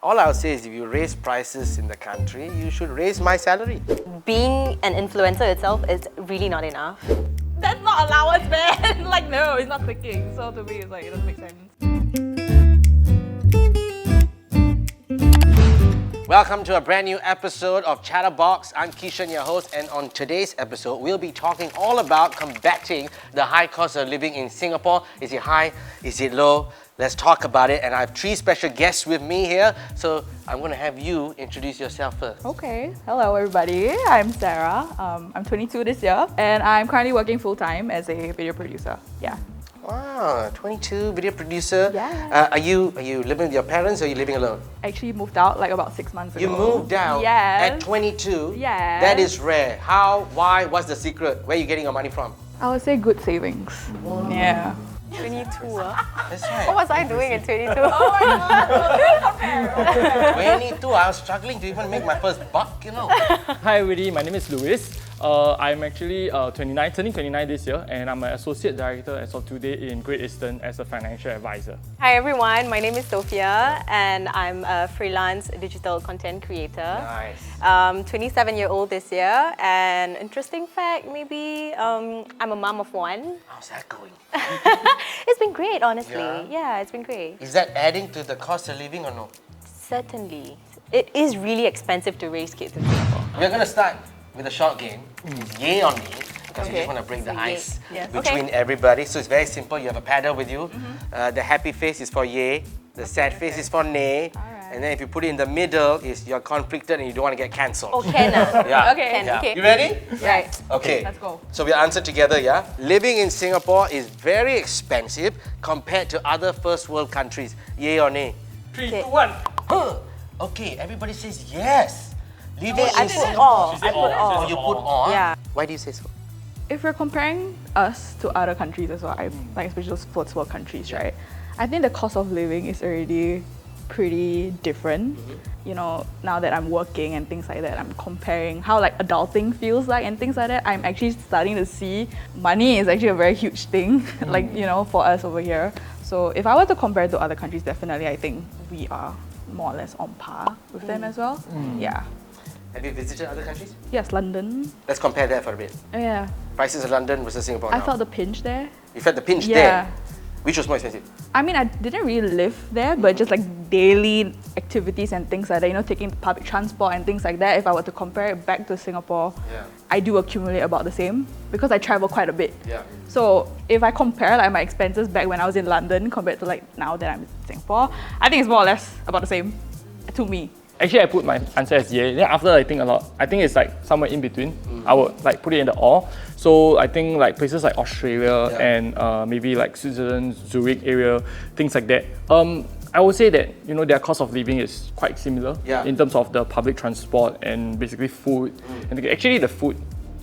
All I'll say is if you raise prices in the country, you should raise my salary. Being an influencer itself is really not enough. That's not allowance, man. Like, no, it's not clicking. So to me, it's like, it doesn't make sense. Welcome to a brand new episode of Chatterbox. I'm Kishan, your host, and on today's episode, we'll be talking all about combating the high cost of living in Singapore. Is it high? Is it low? Let's talk about it. And I have three special guests with me here. So I'm going to have you introduce yourself first. Okay. Hello, everybody. I'm Sarah. I'm 22 this year, and I'm currently working full-time as a video producer. Yeah. Wow, 22, video producer. Yeah. Are you living with your parents or are you living alone? I actually moved out like about 6 months ago. You moved out Yes. at 22? Yes. That is rare. How, why, what's the secret? Where are you getting your money from? I would say good savings. Wow. Yeah. 22, That's right. What was I doing at 22? 22, I was struggling to even make my first buck, you know. Hi everybody, my name is Louis. I'm actually 29, turning 29 this year, and I'm an Associate Director as of today in Great Eastern as a financial advisor. Hi everyone, my name is Sophia and I'm a freelance digital content creator. Nice. 27-year-old this year, and interesting fact, maybe I'm a mom of one. How's that going? It's been great, honestly. Yeah? It's been great. Is that adding to the cost of living or no? Certainly. It is really expensive to raise kids in Singapore. We're going to start with a short game. It's yay or nay, because we Okay. just want to break the So yay. ice Yes. between Okay. everybody. So it's very simple. You have a paddle with you. The happy face is for yay. The sad face is for nay. Alright. And then if you put it in the middle, is you're conflicted and you don't want to get cancelled. Oh, can Yeah. Okay. Can, Yeah. okay. You ready? Right. Okay. Let's go. So we'll answer together, yeah? Living in Singapore is very expensive compared to other first world countries. Yay or nay? 3, Okay. 2, 1. Huh. Okay, everybody says yes. Living I in put Singapore. all. She said I put all. She all. Oh, you put on? Yeah. Why do you say so? If we're comparing us to other countries as well, like especially those first world countries, right? I think the cost of living is already pretty different. You know, now that I'm working and things like that, I'm comparing how like adulting feels like and things like that. I'm actually starting to see money is actually a very huge thing, like, you know, for us over here. So if I were to compare to other countries, definitely I think we are more or less on par with them as well. Yeah. Have you visited other countries? Yes, London. Let's compare that for a bit. Yeah. Prices in London versus Singapore I now. felt the pinch there. You felt the pinch Yeah. there. Which was more expensive? I mean, I didn't really live there, but just like daily activities and things like that, you know, taking public transport and things like that, if I were to compare it back to Singapore, Yeah. I do accumulate about the same because I travel quite a bit. Yeah. So if I compare like my expenses back when I was in London compared to like now that I'm in Singapore, I think it's more or less about the same to me. Actually, I put my answer as yay. Then after I think a lot, I think it's like somewhere in between. I would like put it in the all. So I think like places like Australia and maybe like Switzerland, Zurich area, things like that. I would say that, you know, their cost of living is quite similar in terms of the public transport and basically food. And actually the food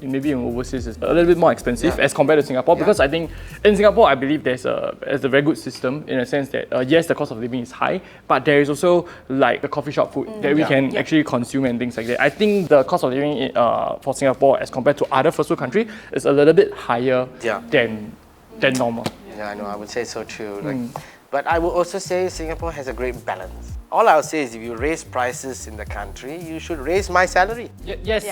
maybe in overseas is a little bit more expensive as compared to Singapore, because I think in Singapore I believe there's a very good system in a sense that yes, the cost of living is high, but there is also like the coffee shop food that we can actually consume and things like that. I think the cost of living for Singapore as compared to other first world countries is a little bit higher than normal. Yeah, I know. I would say so too. Like, but I would also say Singapore has a great balance. All I'll say is if you raise prices in the country, you should raise my salary. Yes.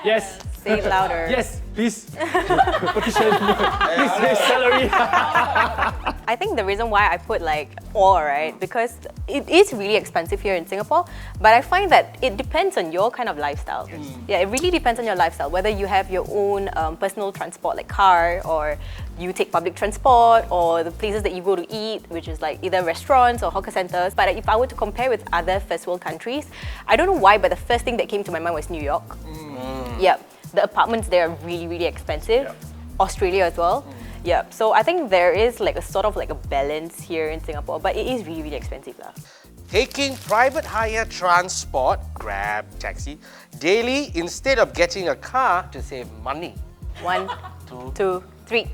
Yes. Say it louder. Yes, please. Petition. Please raise salary. I think the reason why I put like all, right, because it is really expensive here in Singapore, but I find that it depends on your kind of lifestyle. Yeah, it really depends on your lifestyle, whether you have your own personal transport like car, or you take public transport, or the places that you go to eat, which is like either restaurants or hawker centers. But if I were to compare with other first world countries, I don't know why, but the first thing that came to my mind was New York. Yeah, the apartments there are really, really expensive. Australia as well. Yeah, so I think there is like a sort of like a balance here in Singapore, but it is really, really expensive lah. Taking private hire transport, Grab, taxi, daily instead of getting a car to save money. 1, 2, 3.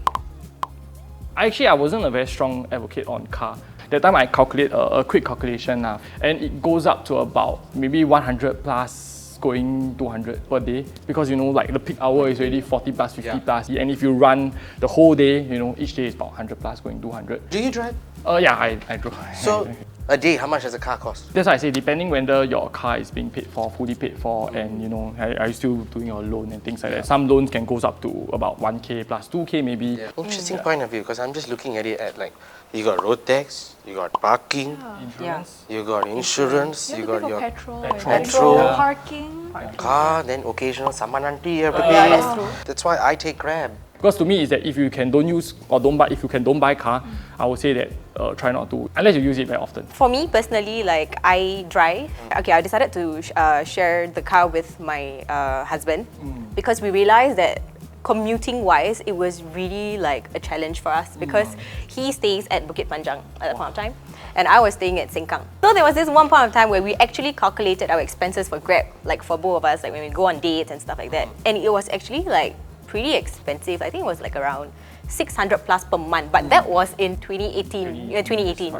Actually, I wasn't a very strong advocate on car. That time I calculate a quick calculation now, and it goes up to about maybe 100 plus going 200 per day, because you know, like the peak hour is already 40 plus, 50 plus, and if you run the whole day, you know, each day is about 100 plus going 200. Do you drive? Yeah, I drove. So A day, how much does a car cost? That's why I say, depending whether your car is being paid for, fully paid for, and you know, are you still doing your loan and things like that. Some loans can goes up to about 1K plus 2K maybe. Yeah. Interesting point of view, because I'm just looking at it at like, you got road tax, you got parking, Insurance. you got insurance, you got your petrol, petrol, parking. car, then occasional samananti you have to pay. that's true. That's why I take Grab. Because to me is that if you can don't use or don't buy, if you can don't buy car, I would say that try not to, unless you use it very often. For me personally, like I drive. Okay, I decided to share the car with my husband because we realized that commuting wise, it was really like a challenge for us because he stays at Bukit Panjang at that point of time and I was staying at Sengkang. So there was this one point of time where we actually calculated our expenses for Grab, like for both of us, like when we go on dates and stuff like that. And it was actually like pretty expensive. I think it was like around 600 plus per month, but that was in 2018,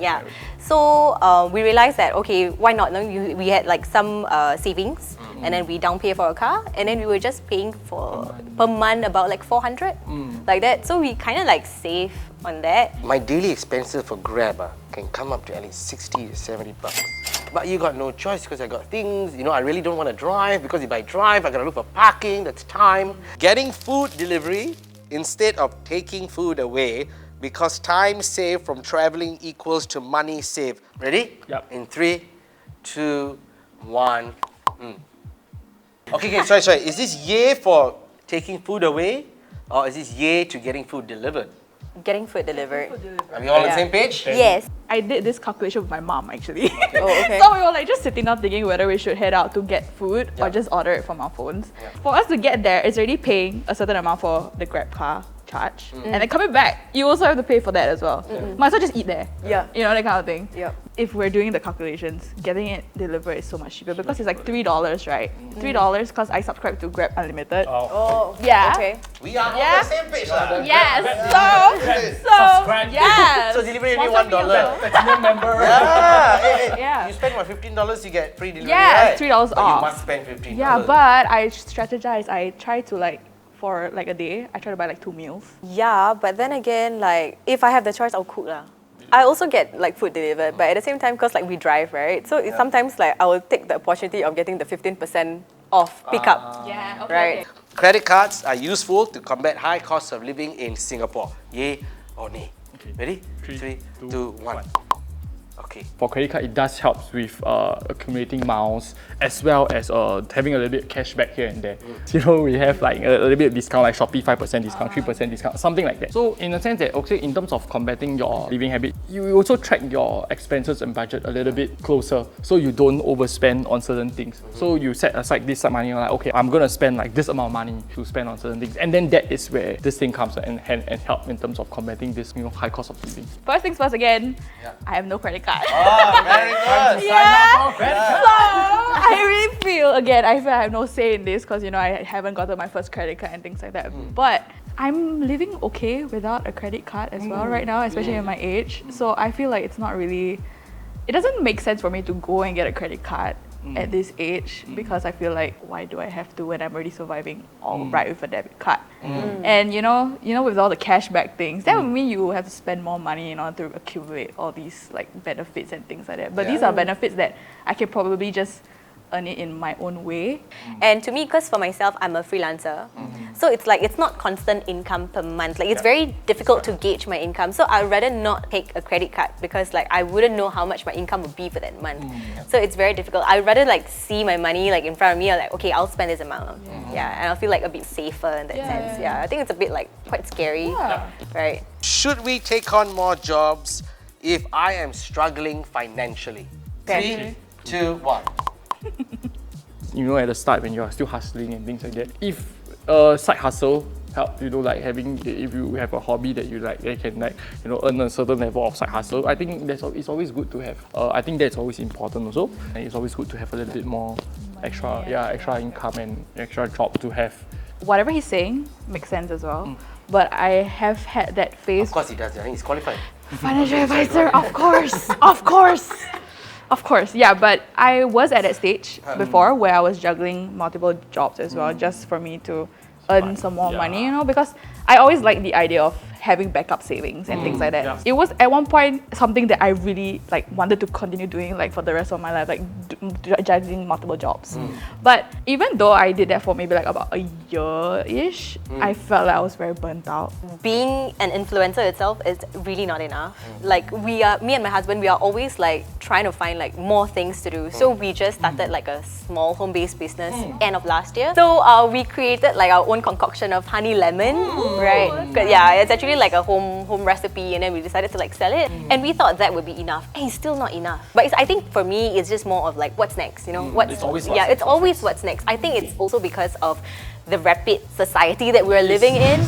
yeah. So we realized that, okay, why not? No, we had like some savings and then we down pay for a car and then we were just paying for per month about like 400, like that. So we kind of like save on that. My daily expenses for Grab can come up to at least 60 to 70 bucks. But you got no choice because I got things, you know, I really don't want to drive because if I drive, I gotta look for parking, that's time. Getting food delivery instead of taking food away because time saved from traveling equals to money saved. Ready? Yep. In 3, 2, 1. Okay, sorry. Is this yay for taking food away or is this yay to getting food delivered? Getting food delivered. Are we all on the same page? Yes. I did this calculation with my mom actually. Oh, okay. So we were like just sitting down thinking whether we should head out to get food or just order it from our phones. For us to get there, it's already paying a certain amount for the Grab car charge. And then coming back, you also have to pay for that as well. Might as well just eat there. Yeah. You know, that kind of thing. Yep. If we're doing the calculations, getting it delivered is so much cheaper because it's like $3, right? $3 because I subscribe to Grab Unlimited. Oh, Yeah. okay. We are on the same page. Yes. Subscribe. Yes. So delivery only $1. Platinum member. Hey, Yeah. You spend what, $15, you get free delivery, Yeah, right? $3 But off. you must spend $15. Yeah, but I strategize. I try to like, for like a day, I try to buy like 2 meals. Yeah, but then again, like if I have the choice, I'll cook lah. I also get like food delivered, but at the same time, because like we drive, right? So it's sometimes like I will take the opportunity of getting the 15% off pickup, Yeah, right? Credit cards are useful to combat high costs of living in Singapore. Yay or nay? Okay. Ready? Three, 3, 2, two, 1. one. Okay. For credit card, it does help with accumulating miles as well as having a little bit cashback here and there. You know, we have like a little bit of discount, like Shopee 5% discount, 3% discount, something like that. So in a sense that, okay, in terms of combating your living habit, you also track your expenses and budget a little bit closer so you don't overspend on certain things. So you set aside this money, like, okay, I'm gonna spend like this amount of money to spend on certain things. And then that is where this thing comes and help in terms of combating this, you know, high cost of living. First things first again, I have no credit card. Oh, very good. Yeah. So I really feel I I have no say in this because you know I haven't gotten my first credit card and things like that. But I'm living okay without a credit card as well right now, especially at my age. So I feel like it's not really, it doesn't make sense for me to go and get a credit card at this age because I feel like why do I have to when I'm already surviving all right with a debit card? And you know with all the cashback things, that would mean you have to spend more money in order to accumulate all these like benefits and things like that. But these are benefits that I can probably just earn it in my own way. And to me, because for myself, I'm a freelancer. So it's like, it's not constant income per month. Like it's very difficult to gauge my income. So I'd rather not take a credit card because like I wouldn't know how much my income would be for that month. So it's very difficult. I'd rather like see my money like in front of me or like, okay, I'll spend this amount. Yeah, and I'll feel like a bit safer in that sense. Yeah, I think it's a bit like quite scary, right? Should we take on more jobs if I am struggling financially? Okay. 3, 2, 1. You know, at the start when you're still hustling and things like that, if a side hustle help, you know, like having, if you have a hobby that you like, they can like, you know, earn a certain level of side hustle, I think it's always good to have. I think that's always important also, and it's always good to have a little bit more extra income and extra job to have. Whatever he's saying makes sense as well. But I have had that phase. Of course he does, I think he's qualified. Financial advisor, of course. Of course, yeah, but I was at that stage before where I was juggling multiple jobs as well, just for me to earn some more money, you know, because I always liked the idea of having backup savings and things like that. Yeah. It was at one point something that I really like wanted to continue doing like for the rest of my life, like juggling multiple jobs. But even though I did that for maybe like about a year-ish, I felt like I was very burnt out. Being an influencer itself is really not enough. Like me and my husband, we are always like trying to find like more things to do. So we just started like a small home-based business end of last year. So we created like our own concoction of honey lemon, right? Yeah, it's actually like a home recipe, and then we decided to like sell it. And we thought that would be enough. And it's still not enough. But I think for me, it's just more of like what's next, you know? It's always what's it's always what's next. I think it's also because of the rapid society that we're living in.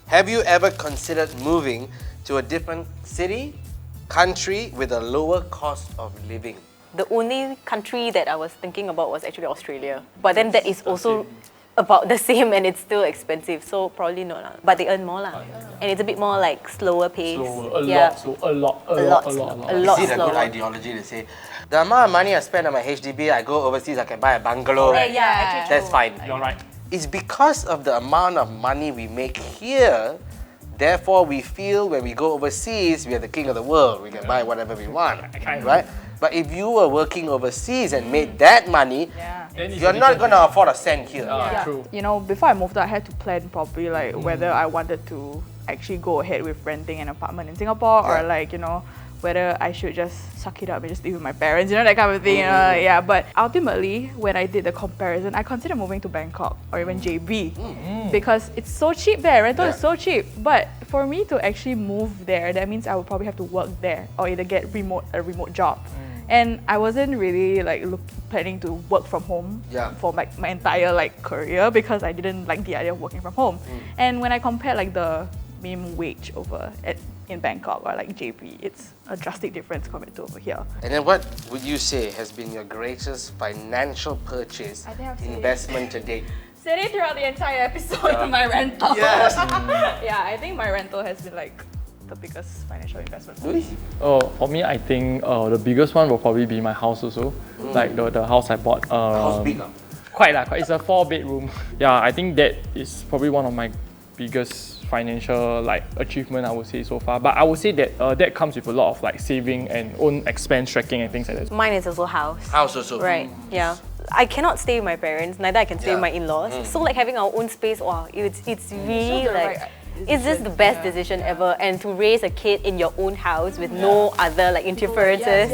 Have you ever considered moving to a different city, country with a lower cost of living? The only country that I was thinking about was actually Australia. But then that is also about the same and it's still expensive, so probably not. Lah. But they earn more. Lah. And it's a bit more like slower pace. Slower, a lot. Is Is it a good ideology to say, the amount of money I spend on my HDB, I go overseas, I can buy a bungalow. Actually That's fine. You're right. It's because of the amount of money we make here, therefore we feel when we go overseas, we are the king of the world. We can buy whatever we want, right? But if you were working overseas and made that money, Then it's you're not going to afford a cent here. True. You know, before I moved out, I had to plan properly, like whether I wanted to actually go ahead with renting an apartment in Singapore or like, you know, whether I should just suck it up and just live with my parents, you know, that kind of thing. Yeah, but ultimately, when I did the comparison, I considered moving to Bangkok or even JB because it's so cheap there. Rental is so cheap. But for me to actually move there, that means I would probably have to work there or either get a remote job. And I wasn't really like planning to work from home for like my entire like career because I didn't like the idea of working from home. And when I compared like the minimum wage in Bangkok or like JB, it's a drastic difference compared to over here. And then what would you say has been your greatest financial purchase, I think I've said it. investment to date? Said it throughout the entire episode, my rental. Yes. Yeah, I think my rental has been like the biggest financial investment for me. For me, I think the biggest one will probably be my house also. Like the house I bought. House big. Quite. It's a 4-bedroom. Yeah, I think that is probably one of my biggest financial like achievement I would say so far. But I would say that that comes with a lot of like saving and own expense tracking and things like that. Mine is also house. House also. Right, yeah. I cannot stay with my parents, neither I can stay with my in-laws. So like having our own space, wow, it's really like... It's just the best decision ever, and to raise a kid in your own house with no other like interferences.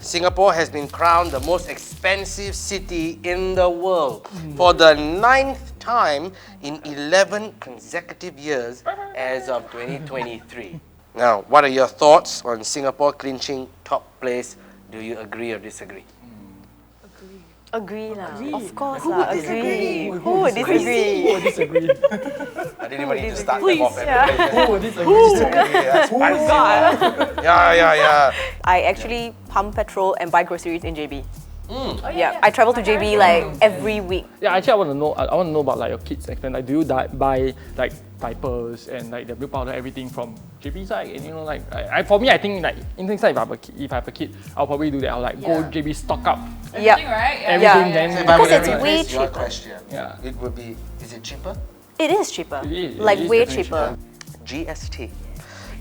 Singapore has been crowned the most expensive city in the world for the 9th time in 11 consecutive years as of 2023. Now, what are your thoughts on Singapore clinching top place? Do you agree or disagree? Agree lah. Of course lah. Agree. Who would disagree? Who would disagree? I didn't even need to start them off. Who would disagree? That's spicy. Yeah. I actually pump petrol and buy groceries in JB. Yeah, I travel to JB like every week. Yeah, actually, I want to know about like your kids' extent. Like, do you buy like diapers and like the milk powder, everything from JB side? And you know, like for me, I think like in things like if I have a kid, I'll probably do that. I'll like go JB stock up Everything, then Because it's Rephrase way your cheaper. question. Yeah. It would be, is it cheaper? It is cheaper. It Like is way definitely cheaper. GST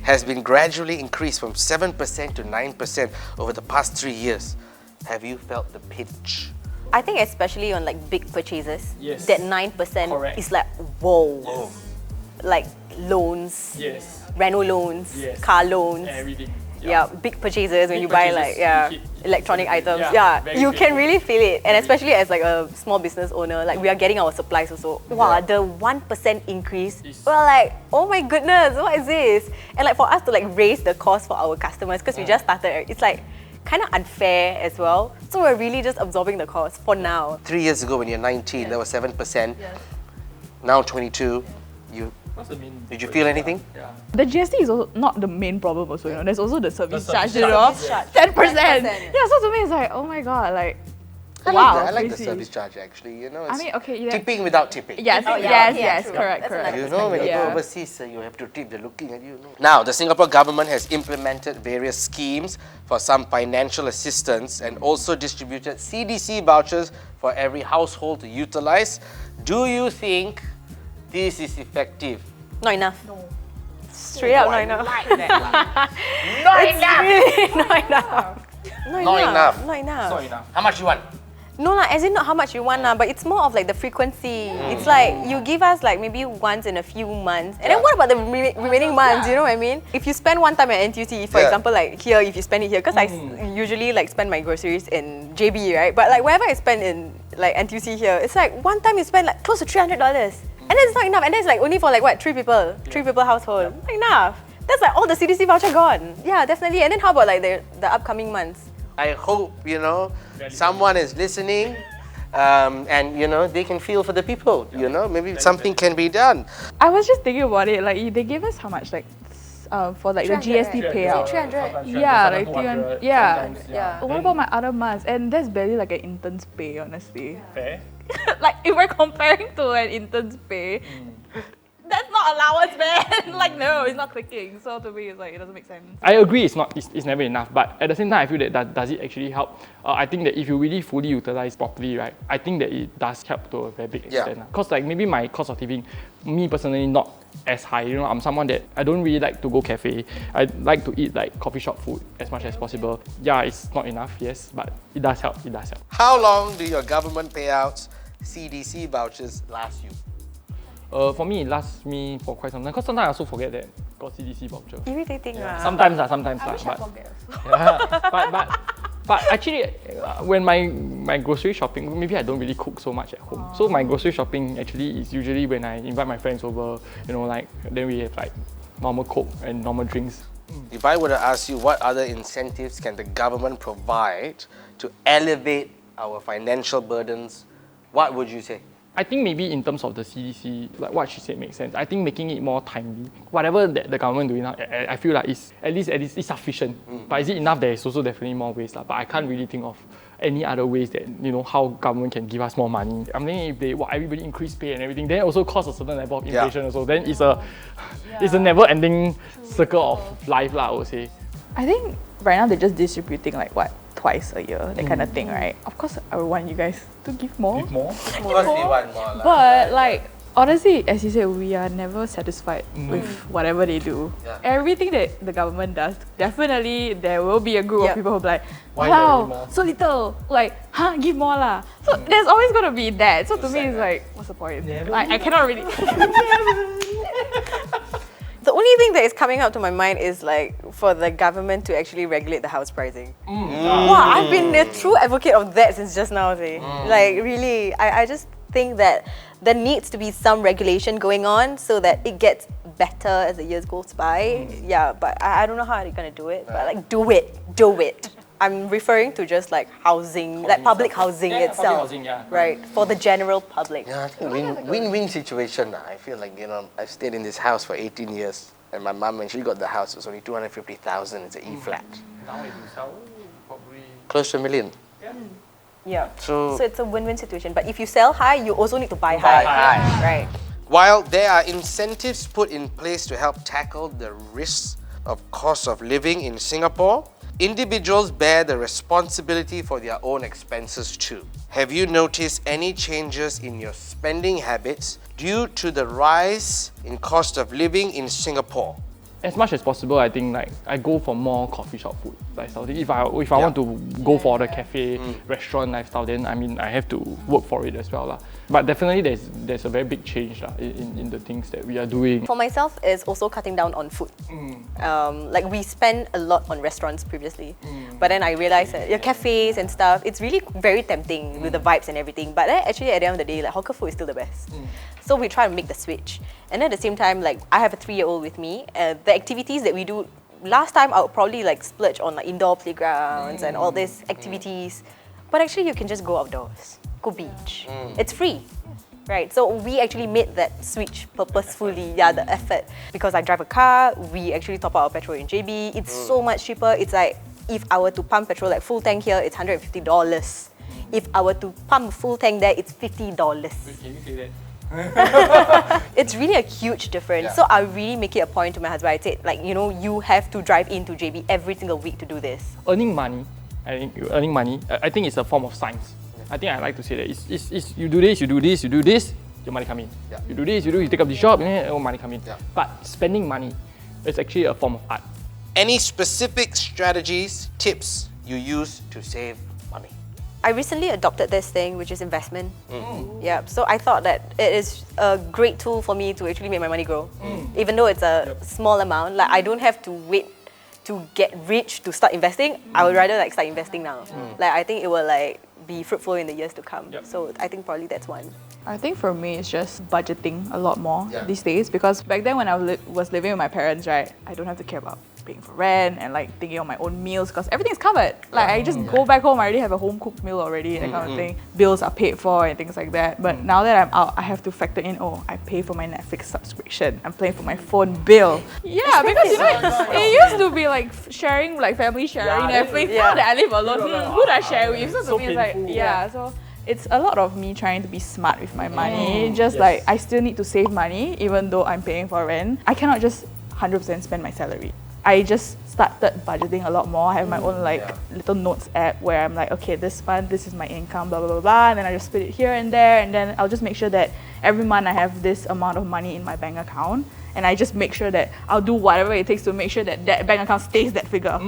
has been gradually increased from 7% to 9% over the past 3 years. Have you felt the pinch? I think especially on like big purchases, Yes. that 9% Correct. is like whoa. Like loans, Yes. reno loans, Yes. car loans. Everything. Yeah, big purchases when Big you buy purchases, like you hit. electronic items. Yeah, Yeah, very you can painful. really feel it, and especially as like a small business owner, like we are getting our supplies also. Wow, the 1% increase. We're like, oh my goodness, what is this? And like for us to like raise the cost for our customers because we just started, it's like kind of unfair as well. So we're really just absorbing the cost for now. 3 years ago when you're 19, that was 7%. Now 22, What's the main? did you feel anything? Yeah. The GST is also not the main problem also, you know. There's also the service charge, service you know. charge, 10%. 10%. Yeah, so to me it's like, oh my god, like I wow. like the crazy. service charge actually. You know, I it's mean, okay, yeah. tipping without tipping. Yes, Oh, yeah, yes, true. correct, That's correct. You know, when you go Yeah. overseas, you have to tip. They're looking at you. No? Now, the Singapore government has implemented various schemes for some financial assistance and also distributed CDC vouchers for every household to utilize. Do you think this is effective? Not enough. Straight up, not enough. Not enough. Really not enough. Not enough. Not enough. Not enough. How much you want? No, as in not how much you want, but it's more of like the frequency. It's like you give us like maybe once in a few months. And then what about the remaining months, you know what I mean? If you spend one time at NTUC, for example, like here, if you spend it here, because I usually like spend my groceries in JB, right? But like wherever I spend in like NTUC here, it's like one time you spend like close to $300. And then it's not enough. And then it's like only for like what, 3 people? 3 people household. Not enough. That's like all the CDC voucher gone. Yeah, definitely. And then how about like the upcoming months? I hope, someone is listening and, they can feel for the people, maybe something can be done. I was just thinking about it, like they gave us how much, like for like the 300, GST right? payout. 300. Yeah, like 300. Yeah. Yeah. What about my other months? And that's barely like an intern's pay, honestly. Fair. Like if we're comparing to an intern's pay, that's not allowance, man. Like no, it's not clicking. So to me, it's like it doesn't make sense. I agree, it's never enough. But at the same time, I feel that does it actually help? I think that if you really fully utilize properly, right, I think that it does help to a very big extent. Because like maybe my cost of living, me personally, not as high. I'm someone that I don't really like to go cafe. I like to eat like coffee shop food as much as possible. Yeah, it's not enough, yes, but it does help. It does help. How long do your government payouts, CDC vouchers last you? For me, it lasts me for quite some time. Because sometimes I also forget that got CDC voucher. Irritating. Sometimes. But actually, when my grocery shopping, maybe I don't really cook so much at home. So my grocery shopping actually is usually when I invite my friends over, then we have like normal Coke and normal drinks. If I were to ask you what other incentives can the government provide to elevate our financial burdens, what would you say? I think maybe in terms of the CDC, like what she said makes sense. I think making it more timely. Whatever that the government doing now, I feel like it's at least it's sufficient. But is it enough? There is also definitely more ways. But I can't really think of any other ways that, how government can give us more money. I'm thinking if everybody increase pay and everything, then it also cause a certain level of inflation also. Then it's a never-ending circle of life, I would say. I think right now they're just distributing like what, twice a year, that kind of thing, right? Of course, I would want you guys to give more. Of course we want more. But like, honestly, as you said, we are never satisfied with whatever they do. Yeah. Everything that the government does, definitely there will be a group of people who be like, Why wow, more? so little. Like, give more lah. So there's always gonna be that. So to me, it's like, what's the point? I cannot really. The only thing that is coming up to my mind is like for the government to actually regulate the house pricing. Wow, I've been a true advocate of that since just now. Like really, I just think that there needs to be some regulation going on so that it gets better as the years goes by. Yeah, but I don't know how they're gonna do it. But like, do it. I'm referring to just like housing, like public housing itself, right? For the general public. Yeah, I think win-win situation. I feel like, I've stayed in this house for 18 years. And my mum, when she got the house, it was only 250,000. It's an E-flat. Now if you sell, probably Close to $1 million. Yeah. So So it's a win-win situation. But if you sell high, you also need to buy high. Right. while there are incentives put in place to help tackle the risks of cost of living in Singapore, individuals bear the responsibility for their own expenses too. Have you noticed any changes in your spending habits due to the rise in cost of living in Singapore? as much as possible, I think like I go for more coffee shop food lifestyle. If I want to go for the cafe restaurant lifestyle, then I mean I have to work for it as well lah. But definitely there's a very big change in the things that we are doing. For myself, it's also cutting down on food. Like we spent a lot on restaurants previously, but then I realized that cafes and stuff, it's really very tempting with the vibes and everything. But actually, at the end of the day, like hawker food is still the best. So we try to make the switch. And at the same time, like I have a 3-year-old with me. The activities that we do, last time I would probably like splurge on like indoor playgrounds and all these activities. But actually, you can just go outdoors, go beach. It's free. Right, so we actually made that switch purposefully, the effort. Because I drive a car, we actually top up our petrol in JB. It's so much cheaper. It's like, if I were to pump petrol like full tank here, it's $150. If I were to pump full tank there, it's $50. Can you say that? It's really a huge difference. So I really make it a point to my husband. I said, like, you know, you have to drive into JB every single week to do this. Earning money, I think it's a form of science. I think I like to say that it's you do this, your money come in. You do this, you take up the shop, money come in. But spending money, It's actually a form of art. Any specific strategies, tips you use to save money? I recently adopted this thing, which is investment. Yeah, so I thought that it is a great tool for me to actually make my money grow. Even though it's a small amount, like I don't have to wait to get rich to start investing. I would rather like start investing now. Like I think it will like be fruitful in the years to come. So I think probably that's one. I think for me, it's just budgeting a lot more these days, because back then when I was living with my parents, right, I don't have to care about paying for rent and like thinking of my own meals because everything's covered. Like I just go back home, I already have a home cooked meal already, that kind of thing. Bills are paid for and things like that. But now that I'm out, I have to factor in, oh, I pay for my Netflix subscription, I'm paying for my phone bill. Yeah, because you know, it used to be like sharing, like family sharing Netflix. Now that I live alone, who do I share with? So to me, it's like, so it's a lot of me trying to be smart with my money. Just like I still need to save money even though I'm paying for rent. I cannot just 100% spend my salary. I just started budgeting a lot more. I have my own like little notes app where I'm like, okay, this month, this is my income, blah, blah, blah, blah. And then I just split it here and there. And then I'll just make sure that every month I have this amount of money in my bank account. And I just make sure that I'll do whatever it takes to make sure that that bank account stays that figure.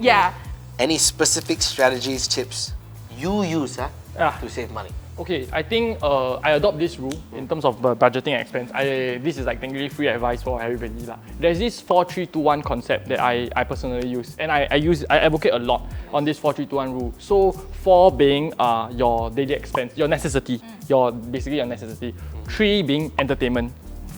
Yeah. Any specific strategies, tips you use to save money? Okay, I think I adopt this rule in terms of budgeting expense. This is like technically free advice for everybody lah. There's this 4-3-2-1 concept that I personally use, and I advocate a lot on this 4-3-2-1 rule. So 4 being your daily expense, your necessity, basically your necessity. 3 being entertainment.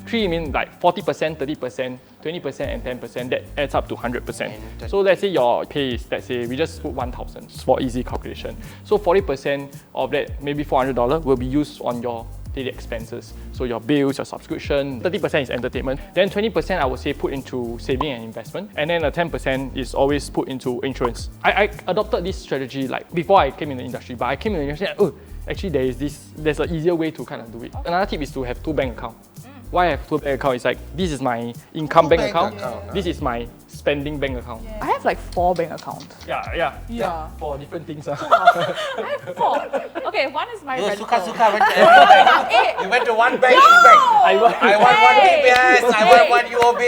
3 means like 40%, 30%, 20% and 10%, that adds up to 100%. So let's say your pay is, let's say we just put 1,000 for easy calculation. So 40% of that, maybe $400, will be used on your daily expenses. So your bills, your subscription, 30% is entertainment. Then 20% I would say put into saving and investment. And then 10% is always put into insurance. I adopted this strategy like before I came in the industry, but I came in the industry and actually there's an easier way to kind of do it. Another tip is to have 2 bank accounts. Why I have 2 bank accounts is like, this is my income bank account, this is my spending bank account. I have like 4 bank accounts. Yeah. For different things. I have 4. Okay, one is my rental. Suka went to every bank. You went to one bank, each bank. I want one DBS, I want one UOB,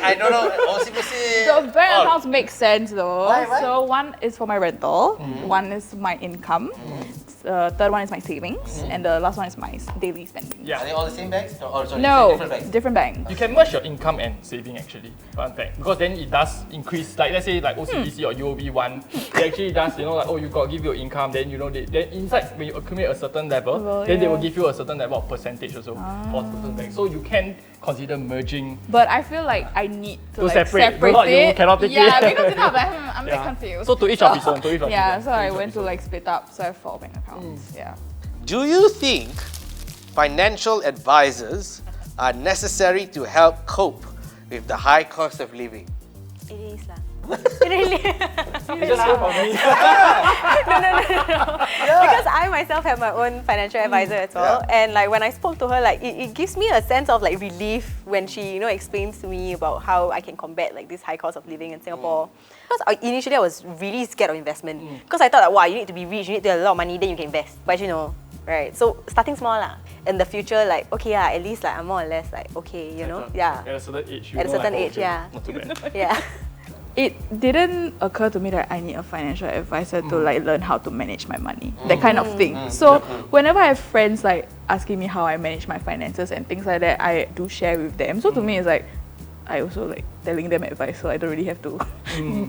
I don't know, OCBC. The bank accounts make sense though. Why? So one is for my rental, one is my income, third one is my savings, and the last one is my daily spending. Are they all the same banks? Oh, sorry, No, different banks. different banks. You can merge your income and saving actually, fun fact. Because then it does increase, like let's say like OCBC or UOB one, it actually does, you know, like you got give your income, then you know, then inside when you accumulate a certain level, then they will give you a certain level of percentage also for certain banks. So you can consider merging. But I feel like I need to like separate. separate it. You cannot take it. Yeah, because you know, I'm a bit confused. So to each of his own, so I went to like split up, so I have 4 bank accounts. Yeah. Do you think financial advisors are necessary to help cope with the high cost of living? It is lah. Really? Just hear from me. No. Because I myself have my own financial advisor as well, and like when I spoke to her, like it gives me a sense of like relief when she, you know, explains to me about how I can combat like this high cost of living in Singapore. Because initially I was really scared of investment because I thought that, wow, you need to be rich, you need to have a lot of money, then you can invest. But you know, right? So starting small lah. In the future, like okay, at least like I'm more or less like okay, you know, At a certain age. At a certain age, Not too bad. yeah. It didn't occur to me that I need a financial advisor to like learn how to manage my money, that kind of thing. So whenever I have friends like asking me how I manage my finances and things like that, I do share with them. So to me, it's like I also like telling them advice, so I don't really have to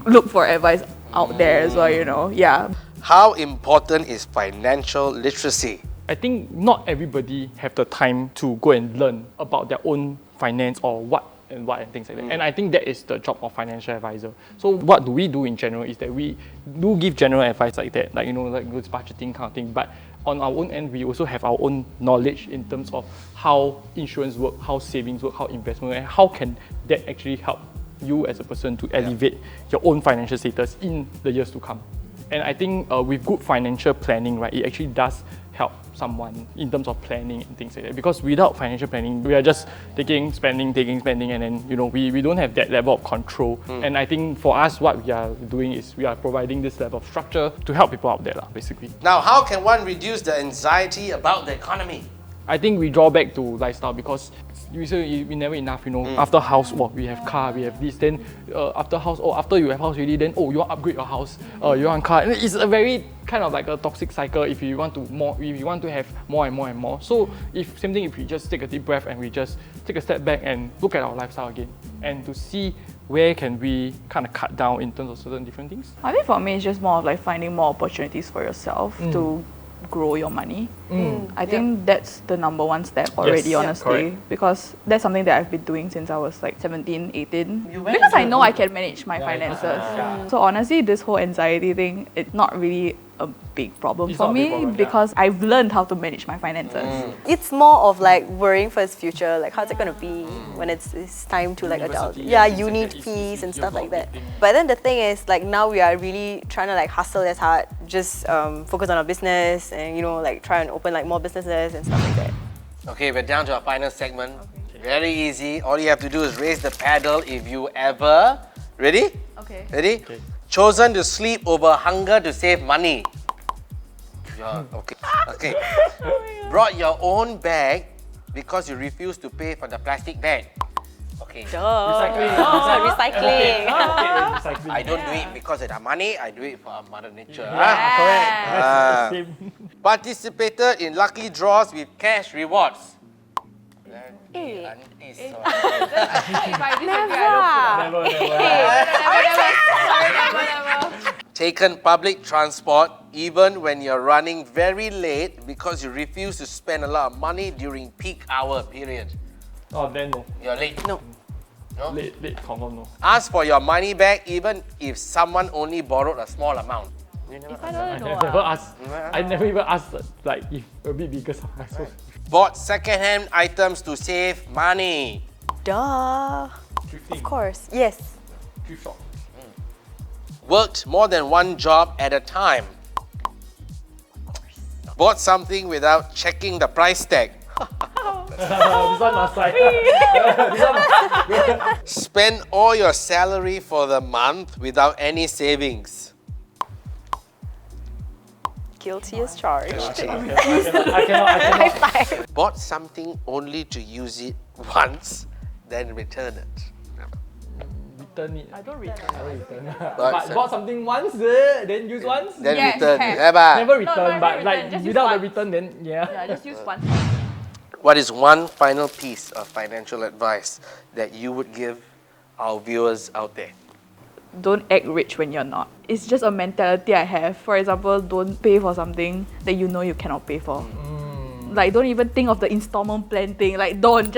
look for advice out there as well, you know. Yeah. How important is financial literacy? I think not everybody have the time to go and learn about their own finance or what and things like that. And I think that is the job of financial advisor. So what do we do in general is that we do give general advice like that, like, you know, like this budgeting kind of thing. But on our own end, we also have our own knowledge in terms of how insurance work, how savings work, how investment work, and how can that actually help you as a person to elevate your own financial status in the years to come. And I think with good financial planning, right, it actually does help someone in terms of planning and things like that. Because without financial planning, we are just taking, spending, and then, you know, we don't have that level of control. And I think for us, what we are doing is we are providing this level of structure to help people out there, basically. Now, how can one reduce the anxiety about the economy? I think we draw back to lifestyle because we say we never enough, you know. After house, we have car, we have this. Then after house, after you have house already, then you want to upgrade your house, you want car. And it's a very kind of like a toxic cycle if you want to have more and more and more. So if we just take a deep breath and we just take a step back and look at our lifestyle again and to see where can we kind of cut down in terms of certain different things. I think for me, it's just more of like finding more opportunities for yourself to grow your money. I think that's the number one step already, honestly, because that's something that I've been doing since I was like 17, 18. Because I know I can manage my finances. So honestly, this whole anxiety thing, it's not really a big problem for me because I've learned how to manage my finances. It's more of like worrying for his future, like how's it gonna be when it's time to like adult. Yeah, uni fees and stuff like that. But then the thing is, like now we are really trying to like hustle as hard, just focus on our business and you know like try and open like more businesses and stuff like that. Okay, we're down to our final segment. Very easy. All you have to do is raise the paddle if you ever. Ready? Okay. Ready? Okay. Chosen to sleep over hunger to save money. Yeah, okay. Okay. Brought your own bag because you refuse to pay for the plastic bag. Okay. Recycling. I don't do it because of the money, I do it for Mother Nature. Correct. Participated in lucky draws with cash rewards. Taken public transport even when you're running very late because you refuse to spend a lot of money during peak hour period. Oh, then no. You're late. No. No? Late, confirm no. Ask for your money back even if someone only borrowed a small amount. I never even asked like if a bit bigger sum. Bought second-hand items to save money. Duh. Of course. Yes. Thrift shop. Worked more than one job at a time. Bought something without checking the price tag. This one must like. Spend all your salary for the month without any savings. Guilty as charged. I cannot. Bought something only to use it once, then return it. Return it. I don't return. But bought something once, then use once. Then Yes, return. have. Never. Never return, not but return, like just use without the once. return, then Yeah, just use one. What is one final piece of financial advice that you would give our viewers out there? Don't act rich when you're not. It's just a mentality I have. For example, don't pay for something that you know you cannot pay for. Like, don't even think of the installment plan thing. Like, don't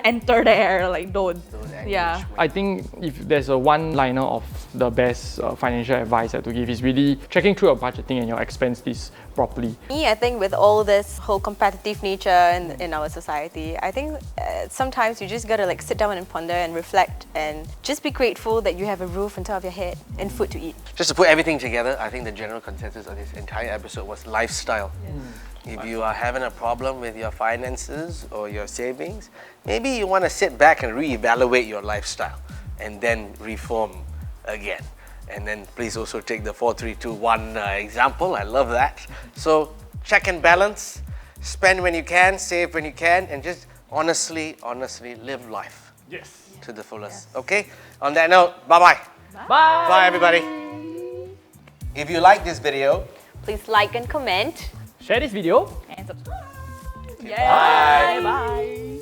enter there. Like, don't. Yeah. I think if there's a one-liner of the best financial advice I have to give is really checking through your budgeting and your expense list properly. Me, I think with all this whole competitive nature in our society, I think sometimes you just gotta like sit down and ponder and reflect and just be grateful that you have a roof on top of your head and food to eat. Just to put everything together, I think the general consensus of this entire episode was lifestyle. If you are having a problem with your finances or your savings, maybe you want to sit back and reevaluate your lifestyle and then reform again. And then please also take the 4-3-2-1 example. I love that. So check and balance, spend when you can, save when you can, and just honestly live life to the fullest. Okay? On that note, bye-bye. Bye! Bye, everybody. If you like this video, Please like and comment. Share this video. And subscribe. bye. Bye.